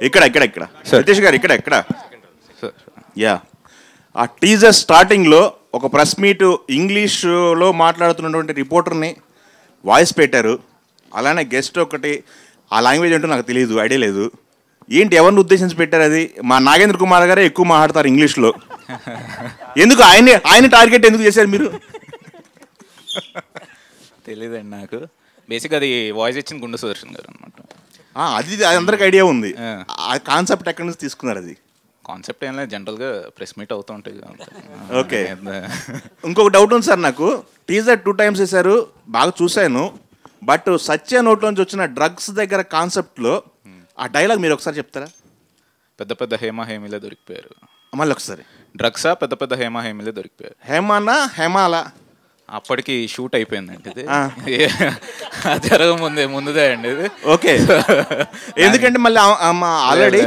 ఇక్కడ ఇక్కడ ఇక్కడ సతీష్ గారు ఇక్కడ ఇక్కడ యా ఆ టీజర్ స్టార్టింగ్లో ఒక ప్రెస్ మీట్ ఇంగ్లీష్లో మాట్లాడుతున్నటువంటి రిపోర్టర్ని వాయిస్ పెట్టారు. అలానే గెస్ట్ ఒకటి ఆ లాంగ్వేజ్ ఏంటో నాకు తెలియదు, ఐడియా లేదు. ఏంటి ఎవరిని ఉద్దేశించి పెట్టారు అది? మా నాగేంద్ర కుమార్ గారే ఎక్కువ మాట్లాడతారు ఇంగ్లీష్లో. ఎందుకు ఆయన టార్గెట్ ఎందుకు చేశారు మీరు? తెలియదండి నాకు. బేసిక్గా అది వాయిస్ ఇచ్చిన గుండు సుదర్శన్ గారు అనమాట. అది అందరికి ఐడియా ఉంది. ఆ కాన్సెప్ట్ ఎక్కడి నుంచి తీసుకున్నారు? అది కాన్సెప్ట్ ఏం లేదు, జనరల్గా ప్రెస్ మీట్ అవుతూ ఉంటాయి. ఓకే. ఇంకొక డౌట్ ఉంది సార్ నాకు. టీజర్ 2 times వేశారు, బాగా చూశాను. బట్ సత్య నోట్లోంచి వచ్చిన డ్రగ్స్ దగ్గర కాన్సెప్ట్లో ఆ డైలాగ్ మీరు ఒకసారి చెప్తారా? పెద్ద పెద్ద హేమీలే దొరికిపోయారు. మళ్ళీ ఒకసారి. డ్రగ్సా? పెద్ద పెద్ద హేమీలే దొరికిపోయారు. హేమానా హేమాలా? అప్పటికి షూట్ అయిపోయిందండి ఇది. జరగ ముందుదే అండి ఇది. ఓకే. ఎందుకంటే మళ్ళీ ఆల్రెడీ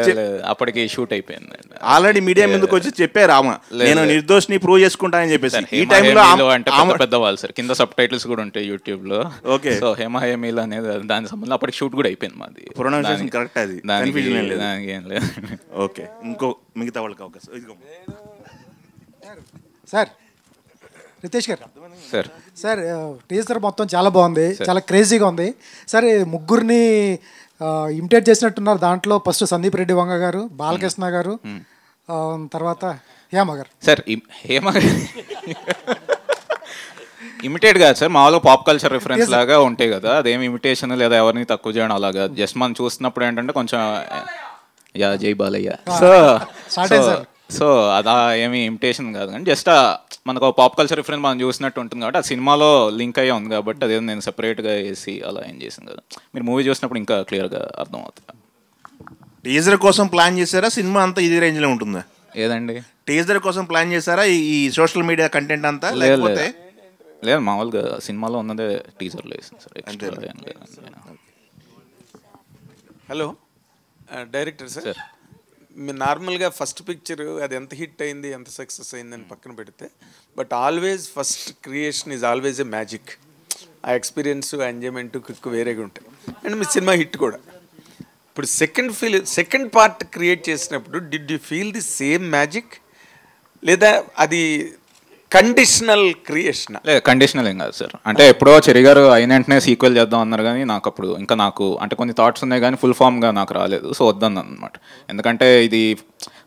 అప్పటికి షూట్ అయిపోయిందండి. ఆల్రెడీ మీడియా ముందుకు వచ్చి చెప్పారు ఆమె నేను నిర్దోషిని ప్రూవ్ చేసుకుంటానని చెప్పేసి. ఈ టైంలో అంటే పెద్ద వాళ్ళు సార్, కింద సబ్ టైటిల్స్ కూడా ఉంటాయి యూట్యూబ్ లో. ఓకే. సో హేమీల్ అనేది దాని సంబంధం అప్పటికి షూట్ కూడా అయిపోయింది మాది. ప్రొనౌన్సియేషన్ కరెక్ట్ అది, కన్ఫ్యూజన్ ఏం లేదు. ఏం లేదు. ఓకే. ఇంకో మిగతా వాళ్ళకి అవకాశం. సార్ రితేష్ గారు సార్, సార్ టీజర్ మొత్తం చాలా బాగుంది, చాలా క్రేజీగా ఉంది సార్. ముగ్గురిని ఇమిటేట్ చేసినట్టున్నారు దాంట్లో. ఫస్ట్ సందీప్ రెడ్డి వంగ గారు, బాలకృష్ణ గారు, తర్వాత హేమ గారు. సార్ హేమ ఇమిటేట్ కాదు సార్, మామూలుగా పాప్ కల్చర్ రిఫరెన్స్ లాగా ఉంటాయి కదా. అదేమి ఇమిటేషన్ లేదా ఎవరిని తక్కువ చేయడం అలాగా. జస్ట్ మనం చూస్తున్నప్పుడు ఏంటంటే కొంచెం జై బాలయ్య. సో అదా ఏమి ఇమిటేషన్ కాదు, కానీ జస్ట్ మనకు పాప్ కల్చర్ రిఫరెన్స్ మనం చూసినట్టు ఉంటుంది కాబట్టి ఆ సినిమాలో లింక్ అయ్యే ఉంది కాబట్టి అదేదో నేను సెపరేట్గా వేసి అలా ఏం చేసింది కదా. మీరు మూవీ చూసినప్పుడు ఇంకా క్లియర్గా అర్థం అవుతుంది. టీజర్ కోసం ప్లాన్ చేశారా? సినిమా అంతా ఇదే రేంజ్లో ఉంటుందా? ఏదండి, టీజర్ కోసం ప్లాన్ చేశారా ఈ సోషల్ మీడియా కంటెంట్ అంతా? లేకపోతే లేదు, మామూలుగా సినిమాలో ఉన్నదే టీజర్లో వేసింది సార్. హలో డైరెక్టర్ సార్, మీరు నార్మల్గా ఫస్ట్ పిక్చర్ అది ఎంత హిట్ అయింది, ఎంత సక్సెస్ అయిందని పక్కన పెడితే, but always first creation is always a magic. ఆ ఎక్స్పీరియన్స్, ఆ ఎంజాయ్మెంట్, కిక్ వేరేగా ఉంటాయి. అండ్ మీ సినిమా హిట్ కూడా. ఇప్పుడు సెకండ్ పార్ట్ క్రియేట్ చేసినప్పుడు did you feel the same magic, లేదా అది కండిషనల్ క్రియేషన్? లేదు, కండిషనల్ ఏం కాదు సార్. అంటే ఎప్పుడో చెరి గారు అయిన వెంటనే సీక్వెల్ చేద్దాం అన్నారు, కానీ నాకు అప్పుడు ఇంకా నాకు అంటే కొన్ని థాట్స్ ఉన్నాయి కానీ ఫుల్ ఫామ్గా నాకు రాలేదు. సో వద్దన్నాను అనమాట. ఎందుకంటే ఇది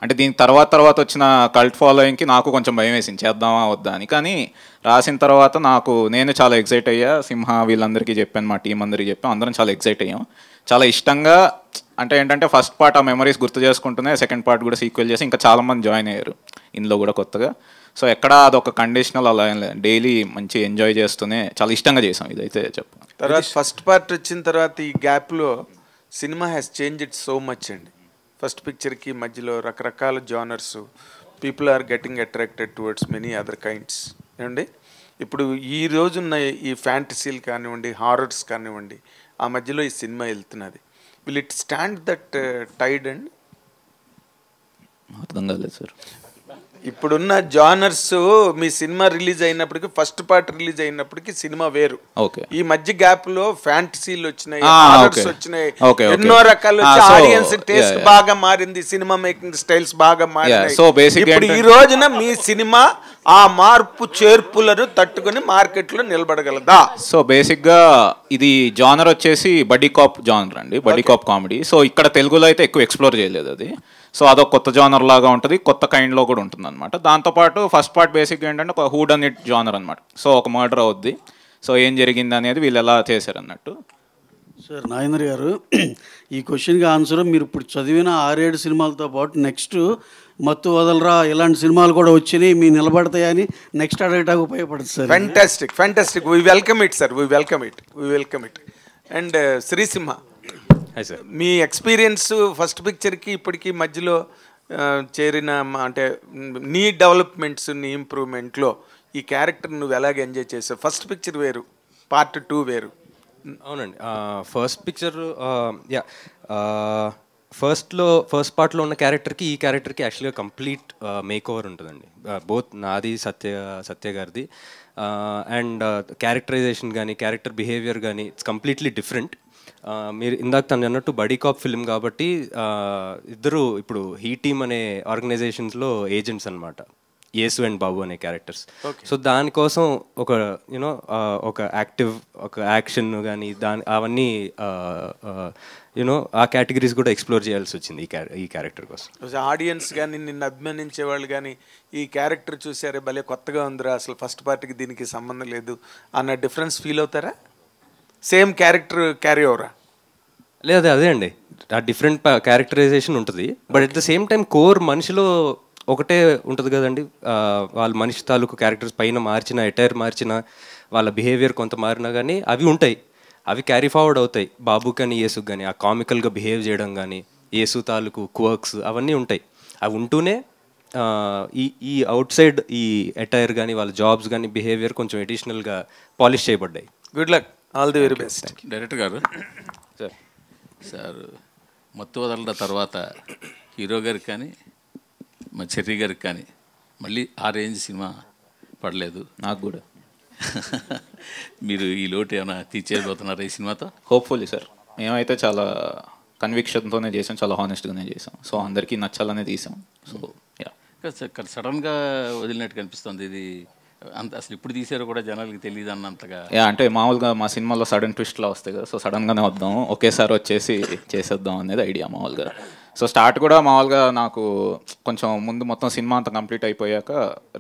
అంటే దీని తర్వాత వచ్చిన కల్ట్ ఫాలోయింగ్కి నాకు కొంచెం భయం వేసింది చేద్దామా వద్దా అని. కానీ రాసిన తర్వాత నేను చాలా ఎక్సైట్ అయ్యా. సింహ వీళ్ళందరికీ చెప్పాను, మా టీం అందరికీ చెప్పాను, అందరం చాలా ఎక్సైట్ అయ్యాం. చాలా ఇష్టంగా అంటే ఏంటంటే ఫస్ట్ పార్ట్ ఆ మెమరీస్ గుర్తు చేసుకుంటూనే సెకండ్ పార్ట్ కూడా సీక్వెల్ చేసి ఇంకా చాలామంది జాయిన్ అయ్యారు ఇందులో కూడా కొత్తగా. సో ఎక్కడ అదొక కండిషనల్ అలా ఏం లేదు, డైలీ మంచి ఎంజాయ్ చేస్తూనే చాలా ఇష్టంగా చేసాం ఇదైతే చెప్పాను. తర్వాత ఫస్ట్ పార్ట్ వచ్చిన తర్వాత ఈ గ్యాప్లో cinema has change it so much అండి. ఫస్ట్ పిక్చర్కి మధ్యలో రకరకాల genres, people are getting attracted towards many other kinds ఏమండి. ఇప్పుడు ఈ రోజున్న ఈ ఫ్యాంటసీలు కానివ్వండి, హారర్స్ కానివ్వండి, ఆ మధ్యలో ఈ సినిమా వెళ్తున్నది. Will it stand that tide and? అర్థం కాలేదు సార్. ఇప్పుడున్న జానర్స్ మీ సినిమా రిలీజ్ అయినప్పటికీ, ఫస్ట్ పార్ట్ రిలీజ్ అయినప్పటికీ సినిమా వేరు. ఈ మధ్య గ్యాప్ లో ఫ్యాంటసీలు వచ్చినాయి, హారర్స్ వచ్చినాయి, ఎన్నో రకాలు వచ్చి ఆడియన్స్ టేస్ట్ బాగా మారింది, సినిమా మేకింగ్ స్టైల్స్ బాగా మారినాయి. ఇప్పుడు ఈ రోజున మీ సినిమా ఆ మార్పు చేర్పులను తట్టుకుని మార్కెట్ లో నిలబడగలదా? సో బేసిక్ గా ఇది జానర్ వచ్చేసి బడ్డీ కాప్ జానర్ అండి, బడ్డీ కాప్ కామెడీ. సో ఇక్కడ తెలుగులో అయితే ఎక్కువ ఎక్స్ప్లోర్ చేయలేదు అది. సో అదొక కొత్త జానర్ లాగా ఉంటుంది, కొత్త కైండ్లో కూడా ఉంటుంది అనమాట. దాంతోపాటు ఫస్ట్ పార్ట్ బేసిక్గా ఏంటంటే ఒక హూ డన్ ఇట్ జానర్ అనమాట. సో ఒక మర్డర్ అవుద్ది, సో ఏం జరిగింది అనేది వీళ్ళు ఎలా చేశారు అన్నట్టు. సార్ నాగేంద్ర గారు, ఈ క్వశ్చన్కి ఆన్సర్ మీరు ఇప్పుడు చదివిన 6-7 సినిమాలతో పాటు నెక్స్ట్ మత్తు వదలరా ఇలాంటి సినిమాలు కూడా వచ్చినాయి, మీ నిలబడతాయని నెక్స్ట్ అడగటానికి ఉపయోగపడుతుంది sir. Fantastic fantastic, we welcome it sir, we welcome it. And Srisimha, మీ ఎక్స్పీరియన్స్ ఫస్ట్ పిక్చర్కి ఇప్పటికీ మధ్యలో చేరిన అంటే నీ డెవలప్మెంట్స్, నీ ఇంప్రూవ్మెంట్లో ఈ క్యారెక్టర్ నువ్వు ఎలాగ ఎంజాయ్ చేసావు? ఫస్ట్ పిక్చర్ వేరు, పార్ట్ 2 వేరు. అవునండి, ఫస్ట్ పిక్చర్ ఫస్ట్ పార్ట్లో ఉన్న క్యారెక్టర్కి ఈ క్యారెక్టర్కి యాక్చువల్గా కంప్లీట్ మేక్ ఓవర్ ఉంటుందండి. బోత్ నాది, సత్య గారిది. అండ్ క్యారెక్టరైజేషన్ కానీ క్యారెక్టర్ బిహేవియర్ కానీ ఇట్స్ కంప్లీట్లీ డిఫరెంట్. మీరు ఇందాక తను అన్నట్టు బడీ కాప్ ఫిల్మ్ కాబట్టి ఇద్దరు ఇప్పుడు హీ టీమ్ అనే ఆర్గనైజేషన్స్లో ఏజెంట్స్ అనమాట, యేసు అండ్ బాబు అనే క్యారెక్టర్స్. సో దానికోసం ఒక యూనో ఒక ఒక యాక్షన్ కానీ అవన్నీ యూనో ఆ కేటగిరీస్ కూడా ఎక్స్ప్లోర్ చేయాల్సి వచ్చింది ఈ క్యారెక్టర్ కోసం. ఆడియన్స్ కానీ నిన్ను అభిమానించే వాళ్ళు కానీ ఈ క్యారెక్టర్ చూసారే భలే కొత్తగా ఉందిరా, అసలు ఫస్ట్ పార్ట్కి దీనికి సంబంధం లేదు అన్న డిఫరెన్స్ ఫీల్ అవుతారా? Same character carry over? లేదు, అదే అండి, ఆ డిఫరెంట్ క్యారెక్టరైజేషన్ ఉంటుంది. But at the same time core మనిషిలో ఒకటే ఉంటుంది కదండి. వాళ్ళ మనిషి తాలూకు క్యారెక్టర్స్ పైన మార్చిన, ఎటైర్ మార్చిన, వాళ్ళ బిహేవియర్ కొంత మారినా కానీ అవి ఉంటాయి, అవి క్యారీ ఫార్వర్డ్ అవుతాయి. బాబు కానీ యేసుకు కానీ ఆ కామికల్గా బిహేవ్ చేయడం కానీ, యేసు తాలూకు క్వర్క్స్ అవన్నీ ఉంటాయి. అవి ఉంటూనే ఈ అవుట్ సైడ్ ఈ అటైర్ కానీ వాళ్ళ జాబ్స్ కానీ బిహేవియర్ కొంచెం ఎడిషనల్గా పాలిష్ చేయబడ్డాయి. Good luck, all the very best. Director గారు సార్ మత్తు వదలడం తర్వాత హీరో గారికి కానీ మా చెర్రీ గారికి కానీ మళ్ళీ ఆ రేంజ్ సినిమా పడలేదు. నాకు కూడా. మీరు ఈ లోటు ఏమైనా తీర్చేయబోతున్నారు ఈ సినిమాతో? Hopefully sir. మేమైతే చాలా కన్విక్షన్తోనే చేసాం, చాలా హానెస్ట్గానే చేసాం. సో అందరికీ నచ్చాలనే తీసాం. సో సడన్గా వదిలినట్టు కనిపిస్తుంది ఇది. అంత అసలు ఇప్పుడు తీసారో కూడా జనాలకి తెలియదు అన్నంతగా. అంటే మామూలుగా మా సినిమాలో సడన్ ట్విస్ట్లా వస్తాయి కదా, సో సడన్గానే వద్దాం, ఒకేసారి వచ్చేసి చేసేద్దాం అనేది ఐడియా మామూలుగా. సో స్టార్ట్ కూడా మామూలుగా నాకు కొంచెం ముందు మొత్తం సినిమా అంతా కంప్లీట్ అయిపోయాక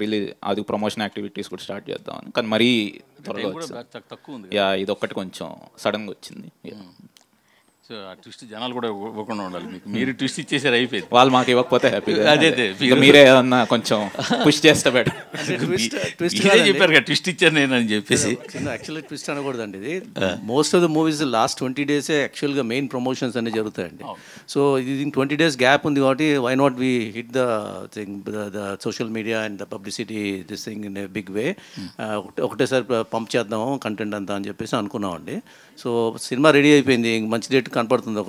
రిలీజ్ అది ప్రమోషన్ యాక్టివిటీస్ కూడా స్టార్ట్ చేద్దామని, కానీ మరీ త్వరగా తక్కువ ఉంది. ఇది ఒక్కటి కొంచెం సడన్గా వచ్చింది. సో ఆ ట్విస్ట్ జనాలు కూడా ఇవ్వకుండా ఉండాలి మీకు. మీరు ట్విస్ట్ ఇచ్చేసారు, అయిపోయింది. వాళ్ళు మాకు ఇవ్వకపోతే హ్యాపీగా. అదే మీరే ఏమన్నా కొంచెం పుష్ చేస్తే బెటర్. చెప్పారు కదా ట్విస్ట్ ఇచ్చాను నేను అని చెప్పేసి. యాక్చువల్గా ట్విస్ట్ అనకూడదండి ఇది. Most of the movies last 20 days యాక్చువల్గా మెయిన్ ప్రమోషన్స్ అన్నీ జరుగుతాయండి. సో ఇది 20 days గ్యాప్ ఉంది కాబట్టి why not we hit the thing the social media and the publicity this thing in a big way. ఒకటేసారి పంప్ చేద్దాము కంటెంట్ అంతా అని చెప్పేసి అనుకున్నామండి. సో సినిమా రెడీ అయిపోయింది, మంచి డేట్ కనపడుతుంది.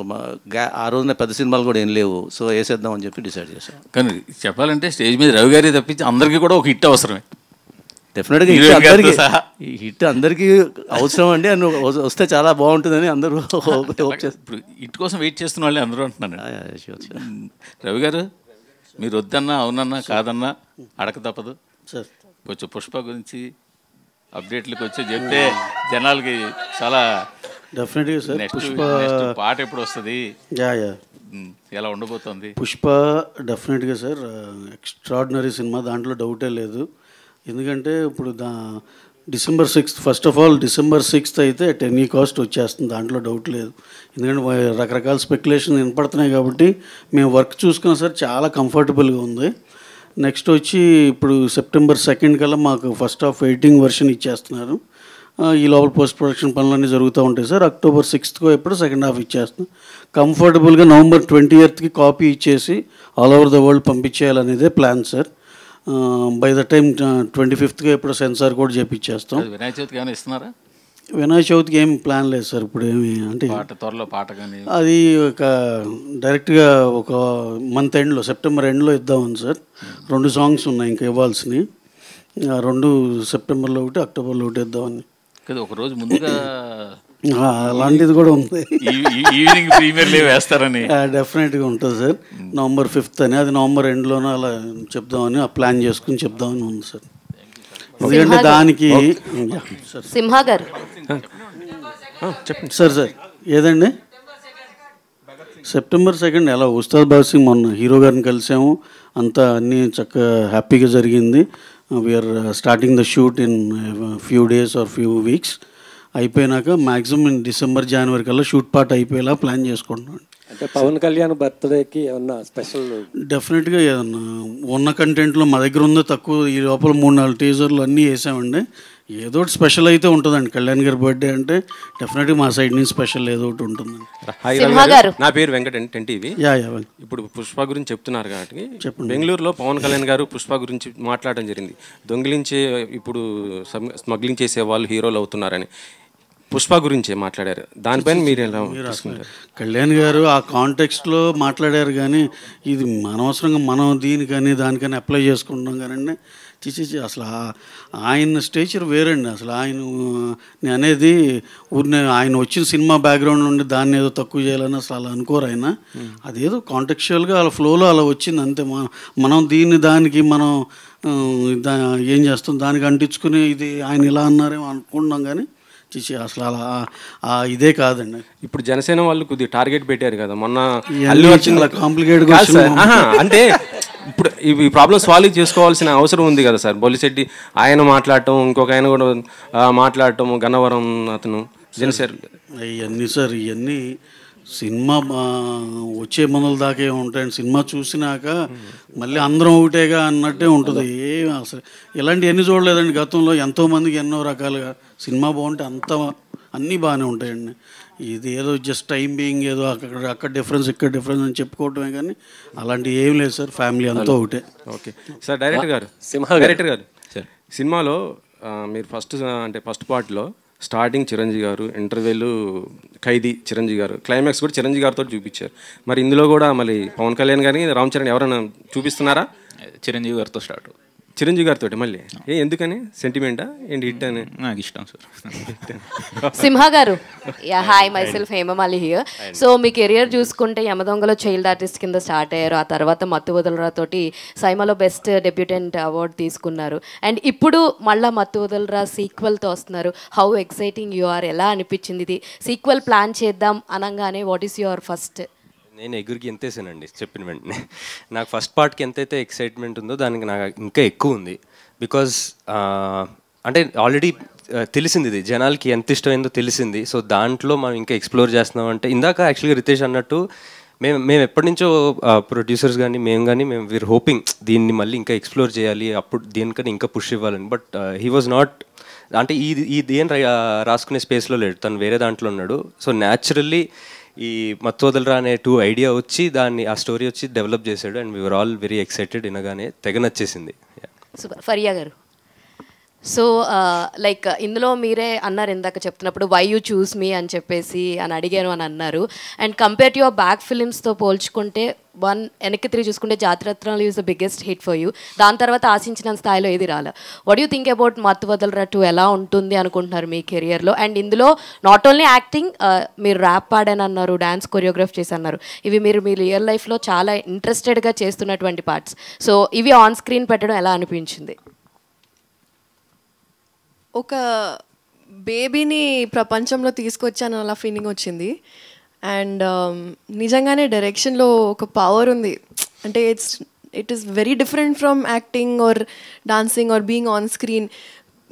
ఆ రోజున పెద్ద సినిమాలు కూడా ఏం లేవు, సో వేసేద్దాం అని చెప్పి డిసైడ్ చేశాం. కానీ చెప్పాలంటే స్టేజ్ మీద రవి గారి తప్పించి అందరికీ కూడా ఒక హిట్ అవసరమే. డెఫినెట్గా హిట్ అందరికీ అవసరం అండి, అని వస్తే చాలా బాగుంటుందని అందరూ ఇప్పుడు హిట్ కోసం వెయిట్ చేస్తున్న వాళ్ళే అందరూ అంటున్నాను. రవి గారు మీరు వద్దన్నా అవునన్నా కాదన్నా అడక తప్పదు సార్. కొంచెం పుష్ప గురించి అప్డేట్లకు వచ్చి చెప్తే జనాలకి చాలా డెఫినెట్గా సార్. పుష్ప పాట ఎప్పుడు వస్తుంది, ఎలా ఉండబోతుంది? పుష్ప డెఫినెట్గా సార్ ఎక్స్ట్రాడినరీ సినిమా, దాంట్లో డౌటే లేదు. ఎందుకంటే ఇప్పుడు December 6th first of all December 6th అయితే అట్ ఎనీ కాస్ట్ వచ్చేస్తుంది, దాంట్లో డౌట్ లేదు. ఎందుకంటే రకరకాల స్పెక్యులేషన్ వినపడుతున్నాయి కాబట్టి మేము వర్క్ చూసుకున్నాం సార్, చాలా కంఫర్టబుల్గా ఉంది. నెక్స్ట్ వచ్చి ఇప్పుడు September 2nd కల్లా మాకు ఫస్ట్ హాఫ్ ఎడిటింగ్ వర్షన్ ఇచ్చేస్తున్నారు. ఈ లోపల పోస్ట్ ప్రొడక్షన్ పనులన్నీ జరుగుతూ ఉంటాయి సార్. October 6th ఎప్పుడు సెకండ్ హాఫ్ ఇచ్చేస్తున్నాం. కంఫర్టబుల్గా November 20th కాపీ ఇచ్చేసి ఆల్ ఓవర్ ద వరల్డ్ పంపించేయాలనేదే plan sir. By the time 25th ఎప్పుడు సెన్సార్ కూడా చేపించేస్తాం. వినాయక చవితికి ఏమైనా ఇస్తున్నారా? వినాయక చవితికి ఏం ప్లాన్ లేదు సార్ ఇప్పుడు. ఏమి అంటే త్వరలో పాట కానీ అది ఒక డైరెక్ట్గా ఒక మంత్ ఎండ్లో September ఎండ్లో ఇద్దామని సార్. 2 songs ఉన్నాయి ఇంకా ఇవ్వాల్సినవి, 2 సెప్టెంబర్లో ఒకటి Octoberలో ఒకటి ఇద్దామని. కదా ఒకరోజు ముందుగా అలాంటిది కూడా ఉంది, ఈవినింగ్ ప్రీమియర్లీ వేస్తారని. డెఫినెట్గా ఉంటుంది సార్. November 5th అని, అది November ఎండ్లోనే అలా చెప్దామని ప్లాన్ చేసుకుని చెప్దామని ఉంది సార్. ఎందుకంటే దానికి సింహా గారు సార్ ఏదండి September 2nd ఎలా ఉస్తాద్ భగత్ సింగ్ మొన్న హీరో గారిని కలిసాము, అంతా అన్నీ చక్కగా హ్యాపీగా జరిగింది. We're starting the shoot in few days or few weeks. అయిపోయినాక మ్యాక్సిమం December January కల్లా షూట్ పార్ట్ అయిపోయేలా ప్లాన్ చేసుకుంటున్నాను. అంటే పవన్ కళ్యాణ్ బర్త్డేకి ఏమన్నా స్పెషల్? డెఫినెట్గా ఏదన్నా ఉన్న కంటెంట్లో మా దగ్గర ఉందో తక్కువ, ఈ లోపల 3-4 టీజర్లు అన్నీ వేసామండి. ఏదో ఒకటి స్పెషల్ అయితే ఉంటుందండి. కళ్యాణ్ గారి బర్త్డే అంటే డెఫినెట్గా మా సైడ్ నుంచి స్పెషల్ ఏదో ఒకటి ఉంటుంది. నా పేరు వెంకట్ టీవీ. ఇప్పుడు పుష్ప గురించి చెప్తున్నారు కాబట్టి, బెంగళూరులో పవన్ కళ్యాణ్ గారు పుష్ప గురించి మాట్లాడడం జరిగింది. దొంగిలించే ఇప్పుడు స్మగ్లింగ్ చేసే వాళ్ళు హీరోలు అవుతున్నారని. పుష్ప గురించి మాట్లాడారు, దానిపైన మీరు ఎలా తీసుకుంటారు? కళ్యాణ్ గారు ఆ కాంటెక్స్ట్లో మాట్లాడారు, కానీ ఇది అనవసరంగా మనం దానికని అప్లై చేసుకుంటాం కానీ చిచి అసలు ఆయన స్టేచర్ వేరండి. అసలు నేను అనేది ఊరిని ఆయన వచ్చిన సినిమా బ్యాక్గ్రౌండ్ నుండి దాన్ని ఏదో తక్కువ చేయాలని అసలు అలా అనుకోరు ఆయన. అదేదో కాంటెక్చువల్గా అలా ఫ్లోలో అలా వచ్చింది అంతే. మనం దానికి మనం ఏం చేస్తాం, దానికి అంటించుకుని ఇది ఆయన ఇలా అన్నారేమో అనుకుంటున్నాం కానీ అసలు అలా ఇదే కాదండి. ఇప్పుడు జనసేన వాళ్ళు కొద్దిగా టార్గెట్ పెట్టారు కదా మొన్న, అల్లు వచ్చింది కాంప్లికేట్ అంటే ఇప్పుడు ఈ ప్రాబ్లమ్ సాల్వ్ చేసుకోవాల్సిన అవసరం ఉంది కదా సార్. బొలిశెట్టి ఆయన మాట్లాడటం, ఇంకొక ఆయన కూడా మాట్లాడటం, గన్నవరం అతను జనసేన ఇవన్నీ సార్, ఇవన్నీ సినిమా వచ్చే మనల దాకే ఉంటాయండి. సినిమా చూసినాక మళ్ళీ అందరం ఒకటేగా అన్నట్టే ఉంటుంది. అసలు ఇలాంటివన్నీ చూడలేదండి గతంలో. ఎంతోమందికి ఎన్నో రకాలుగా సినిమా బాగుంటే అన్నీ బాగానే ఉంటాయండి. ఇది ఏదో జస్ట్ టైం బీయింగ్ ఏదో అక్కడ డిఫరెన్స్ ఇక్కడ డిఫరెన్స్ అని చెప్పుకోవటమే కానీ అలాంటివి ఏం లేదు సార్. ఫ్యామిలీ అంతా ఒకటే. Okay sir. డైరెక్టర్ గారు సార్, సినిమాలో మీరు ఫస్ట్ పార్ట్లో స్టార్టింగ్ చిరంజీవి గారు, ఇంటర్వెల్ ఖైదీ చిరంజీవి గారు, క్లైమాక్స్ కూడా చిరంజీవి గారితో చూపించారు. మరి ఇందులో కూడా మళ్ళీ పవన్ కళ్యాణ్ గారిని, రామ్ చరణ్ ఎవరైనా చూపిస్తున్నారా? చిరంజీవి గారితో స్టార్ట్. చిరంజీవి గారితో మళ్ళీ ఎందుకని? సెంటిమెంటా ఏంటి? హిట్ అని నాకు ఇష్టం సార్. సింహ గారు, hi, my self Hemamali here. So me career చూసుకుంటే యమదొంగలో చైల్డ్ ఆర్టిస్ట్ కింద స్టార్ట్ అయ్యారు. ఆ తర్వాత మత్తు వదలరా తోటి సైమాలో బెస్ట్ డెబ్యూటెంట్ అవార్డు తీసుకున్నారు. అండ్ ఇప్పుడు మళ్ళీ మత్తు వదలరా సీక్వెల్తో వస్తున్నారు. హౌ ఎక్సైటింగ్ యు ఆర్, ఎలా అనిపించింది ఇది సీక్వెల్ ప్లాన్ చేద్దాం అనగానే? What is your first? నేను ఎగురికి ఎంతేసానండి చెప్పిన వెంటనే. నాకు ఫస్ట్ పార్ట్కి ఎంతైతే ఎక్సైట్మెంట్ ఉందో దానికి నాకు ఇంకా ఎక్కువ ఉంది. బికాజ్ అంటే ఆల్రెడీ తెలిసింది, ఇది జనాలకి ఎంత ఇష్టమైందో తెలిసింది. సో దాంట్లో మనం ఇంకా ఎక్స్ప్లోర్ చేస్తున్నాం. అంటే ఇందాక యాక్చువల్గా రితేష్ అన్నట్టు మేము ఎప్పటి నుంచో ప్రొడ్యూసర్స్ కానీ మేము వీఆర్ హోపింగ్ దీన్ని మళ్ళీ ఇంకా ఎక్స్ప్లోర్ చేయాలి, అప్పుడు దీనికని ఇంకా పుష్ ఇవ్వాలని. బట్ హీ వాజ్ నాట్, అంటే ఏం రాసుకునే స్పేస్లో లేడు, తను వేరే దాంట్లో ఉన్నాడు. సో న్యాచురల్లీ ఈ మత్తు వదలరా అనే ఐడియా వచ్చి ఆ స్టోరీ వచ్చి డెవలప్ చేశాడు. And we're all very excited. వినగానే తెగ నచ్చేసింది. సూపర్. ఫరియా గారు, సో లైక్ ఇందులో మీరే అన్నారు ఇందాక చెప్తున్నప్పుడు వై యూ చూస్ మీ అని చెప్పేసి అడిగాను అని అన్నారు. And compare to your back ఫిలిమ్స్తో పోల్చుకుంటే వెనక్కి తిరిగి చూసుకుంటే Jathiratnalu is the biggest hit for you. దాని తర్వాత ఆశించిన స్థాయిలో ఏది రాలే. వాట్ యూ థింక్ అబౌట్ మత్తు వదలరా 2 ఎలా ఉంటుంది అనుకుంటున్నారు మీ కెరియర్లో? అండ్ ఇందులో నాట్ ఓన్లీ యాక్టింగ్, మీరు ర్యాప్ పాడాను అన్నారు, డ్యాన్స్ కొరియోగ్రాఫ్ చేసి అన్నారు. ఇవి మీరు మీ రియల్ లైఫ్లో చాలా ఇంట్రెస్టెడ్గా చేస్తున్నటువంటి పార్ట్స్. సో ఇవి ఆన్ స్క్రీన్ పెట్టడం ఎలా అనిపించింది? ఒక బేబీని ప్రపంచంలో తీసుకొచ్చాను అలా ఫీలింగ్ వచ్చింది. అండ్ నిజంగానే డైరెక్షన్లో ఒక పవర్ ఉంది. అంటే it is very different from acting or dancing or being on screen.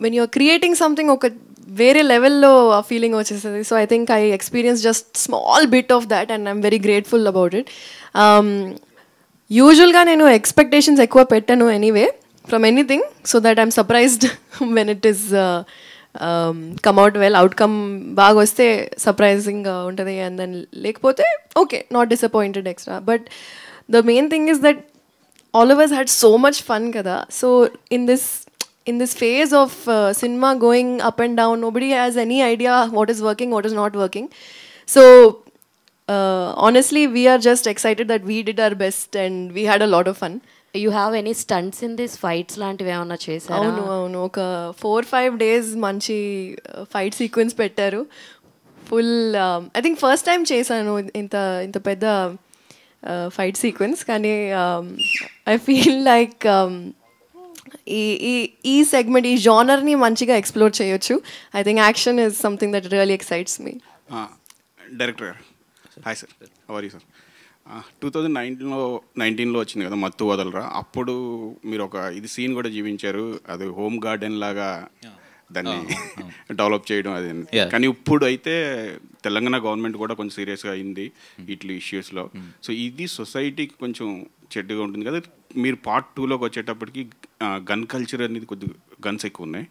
When you're creating something ఒక వేరే లెవెల్లో ఆ ఫీలింగ్ వచ్చేస్తుంది. So I think I experience just small bit of that and I'm very grateful about it. యూజువల్గా నేను expectations ఎక్కువ పెట్టాను anyway from anything, so that I'm surprised when it is come out well. Outcome baga vaste surprising untadi, and then lekapothe okay, not disappointed extra. But the main thing is that all of us had so much fun kada. So in this phase of cinema going up and down, nobody has any idea what is working, what is not working. So honestly, we are just excited that we did our best and we had a lot of fun. You have any stunts in this fights లాంటివి ఏమన్నా చేశారు? అవును, ఒక 4-5 days మంచి fight sequence పెట్టారు. Full I think first time చేశాను ఇంత పెద్ద ఫైట్ సీక్వెన్స్. కానీ ఐ ఫీల్ లైక్ ఈ సెగ్మెంట్, ఈ జానర్ని మంచిగా ఎక్స్ప్లోర్ చేయొచ్చు. I think action is something that really excites me. Director గారు, hi sir, how are you sir? 2019లో వచ్చింది కదా మత్తు వదలరా. అప్పుడు మీరు ఒక సీన్ కూడా జీవించారు, అది హోమ్ గార్డెన్ లాగా దాన్ని డెవలప్ చేయడం అది. కానీ ఇప్పుడు అయితే తెలంగాణ గవర్నమెంట్ కూడా కొంచెం సీరియస్గా అయింది ఇట్లా ఇష్యూస్లో. సో ఇది సొసైటీకి కొంచెం చెడ్డగా ఉంటుంది కదా. మీరు పార్ట్ 2లోకి వచ్చేటప్పటికి గన్ కల్చర్ అనేది కొద్దిగా గన్స్ ఎక్కువ ఉన్నాయి.